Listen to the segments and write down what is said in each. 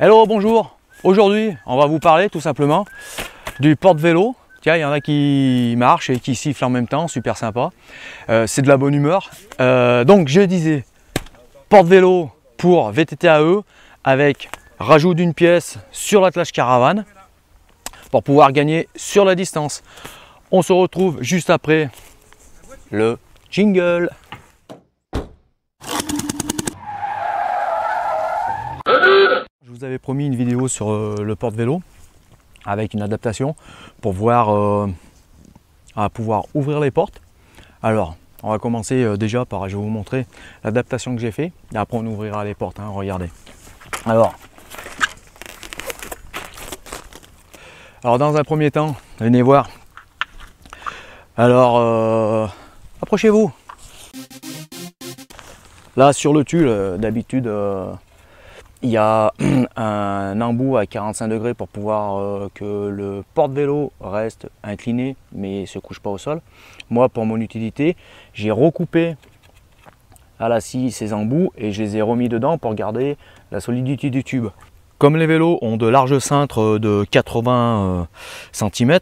Hello, bonjour. Aujourd'hui, on va vous parler tout simplement du porte-vélo. Tiens, il y en a qui marchent et qui sifflent en même temps, super sympa. C'est de la bonne humeur. Donc, je disais, porte-vélo pour VTT-AE avec rajout d'une pièce sur l'attelage caravane pour pouvoir gagner sur la distance. On se retrouve juste après le jingle. Je vous avais promis une vidéo sur le porte-vélo avec une adaptation pour voir à pouvoir ouvrir les portes. Alors, on va commencer déjà par, je vais vous montrer l'adaptation que j'ai fait et après on ouvrira les portes, hein, regardez. Alors, dans un premier temps, venez voir. Alors, approchez-vous. Là sur le tulle, d'habitude, il y a un embout à 45 degrés pour pouvoir que le porte-vélo reste incliné mais ne se couche pas au sol. Moi, pour mon utilité, j'ai recoupé à la scie ces embouts et je les ai remis dedans pour garder la solidité du tube. Comme les vélos ont de larges cintres de 80 cm,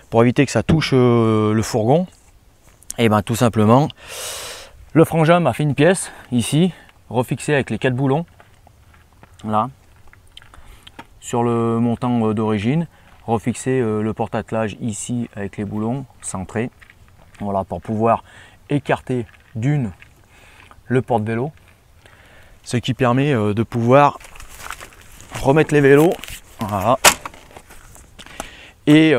pour éviter que ça touche le fourgon, et bien tout simplement, le frangin m'a fait une pièce ici, refixée avec les 4 boulons. Là, sur le montant d'origine, refixer le porte-attelage ici avec les boulons centrés, voilà, pour pouvoir écarter d'une le porte-vélo, ce qui permet de pouvoir remettre les vélos, voilà, et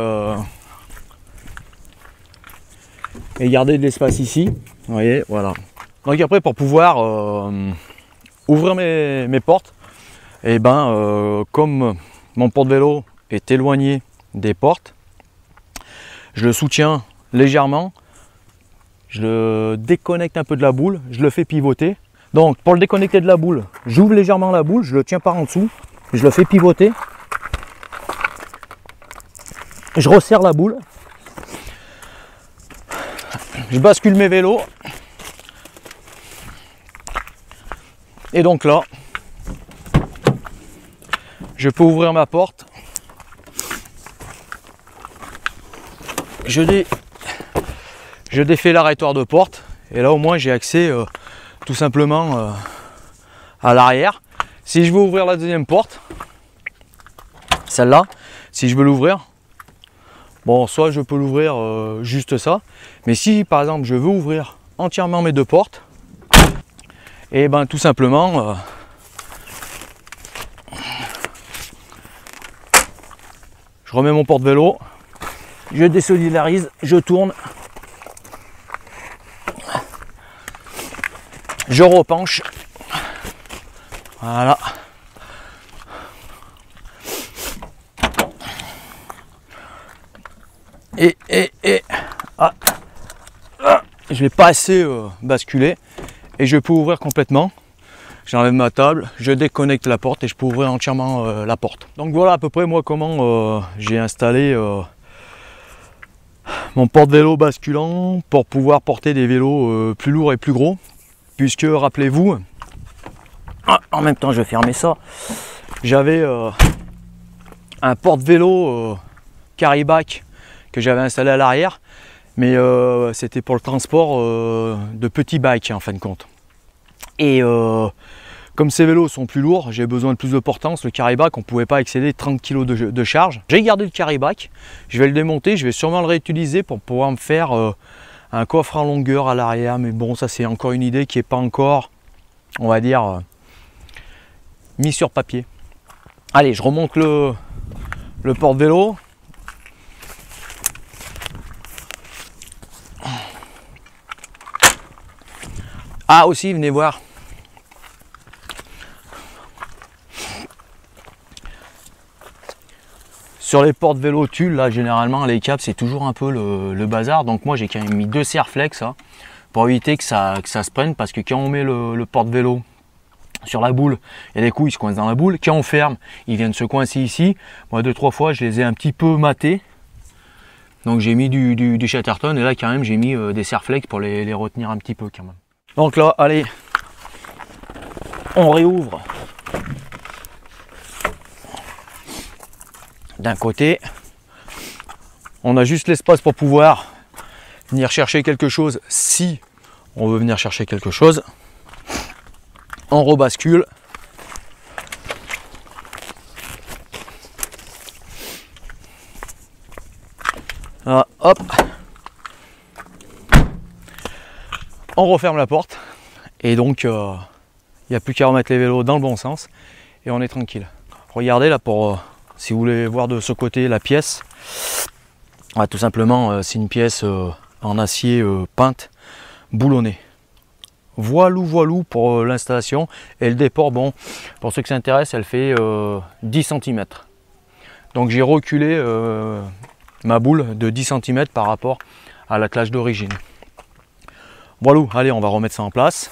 garder de l'espace ici, vous voyez, voilà. Donc après, pour pouvoir ouvrir mes portes, et comme mon porte-vélo est éloigné des portes, je le soutiens légèrement, je le déconnecte un peu de la boule, je le fais pivoter. Donc pour le déconnecter de la boule, j'ouvre légèrement la boule, je le tiens par en dessous, je le fais pivoter, je resserre la boule, je bascule mes vélos, et donc là, je peux ouvrir ma porte, je défais l'arrêtoir de porte et là au moins j'ai accès tout simplement à l'arrière. Si je veux ouvrir la deuxième porte, celle-là, si je veux l'ouvrir, bon, soit je peux l'ouvrir juste ça, mais si par exemple je veux ouvrir entièrement mes deux portes, et ben tout simplement je remets mon porte-vélo, je désolidarise, je tourne, je repenche, voilà. Je vais pas assez basculer et je peux ouvrir complètement. J'enlève ma table, je déconnecte la porte et je peux ouvrir entièrement la porte. Donc voilà à peu près moi comment j'ai installé mon porte-vélo basculant pour pouvoir porter des vélos plus lourds et plus gros. Puisque rappelez-vous, en même temps je vais fermer ça, j'avais un porte-vélo carry-back que j'avais installé à l'arrière, mais c'était pour le transport de petits bikes en fin de compte. Et comme ces vélos sont plus lourds, j'ai besoin de plus de portance. Le carry-back, on ne pouvait pas excéder 30 kg de charge. J'ai gardé le carry-back, je vais le démonter, je vais sûrement le réutiliser pour pouvoir me faire un coffre en longueur à l'arrière. Mais bon, ça c'est encore une idée qui n'est pas encore, on va dire, mis sur papier. Allez, je remonte le porte-vélo. Ah aussi, venez voir. Sur les porte-vélo tulle, là généralement les câbles c'est toujours un peu le bazar. Donc moi j'ai quand même mis 2 serre-flex pour éviter que ça se prenne, parce que quand on met le porte-vélo sur la boule, et les coups ils se coincent dans la boule. Quand on ferme, ils viennent se coincer ici. Moi 2-3 fois je les ai un petit peu matés. Donc j'ai mis du Chatterton et là quand même j'ai mis des serre-flex pour les retenir un petit peu quand même. Donc là, allez, on réouvre d'un côté. On a juste l'espace pour pouvoir venir chercher quelque chose si on veut venir chercher quelque chose. On rebascule. Voilà, hop. On referme la porte. Et donc, il n'y a plus qu'à remettre les vélos dans le bon sens. Et on est tranquille. Regardez là, pour si vous voulez voir de ce côté la pièce. Ah, tout simplement, c'est une pièce en acier peinte, boulonnée. Voilou pour l'installation. Et le déport, bon, pour ceux qui s'intéressent, elle fait 10 cm. Donc j'ai reculé ma boule de 10 cm par rapport à l'attelage d'origine. Voilou, allez, on va remettre ça en place.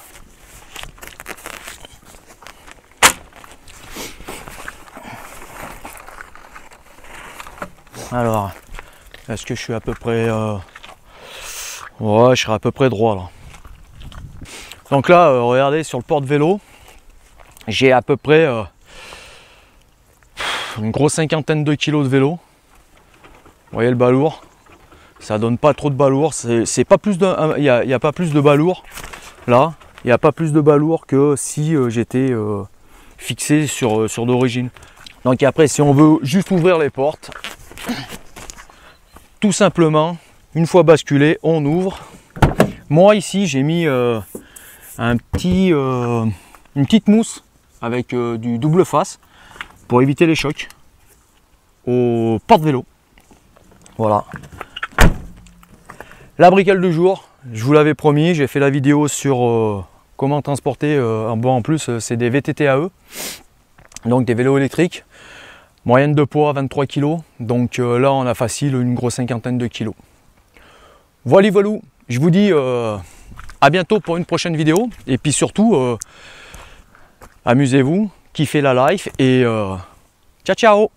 Alors, est-ce que je suis à peu près... Ouais, je serai à peu près droit là. Donc là, regardez, sur le porte-vélo, j'ai à peu près une grosse cinquantaine de kilos de vélo. Vous voyez le balourd, ça donne pas trop de balourd. C'est pas plus de, il y a pas plus de balourd là. Il n'y a pas plus de balourd que si j'étais fixé sur d'origine. Donc après, si on veut juste ouvrir les portes, tout simplement, une fois basculé, on ouvre. Moi ici, j'ai mis une petite mousse avec du double face pour éviter les chocs au porte-vélo. Voilà. La bricole du jour, je vous l'avais promis, j'ai fait la vidéo sur comment transporter. Bon, en plus, c'est des VTTAE, donc des vélos électriques. Moyenne de poids 23 kg, donc là on a facile une grosse cinquantaine de kilos. Voilà, je vous dis à bientôt pour une prochaine vidéo, et puis surtout amusez-vous, kiffez la life, et ciao ciao.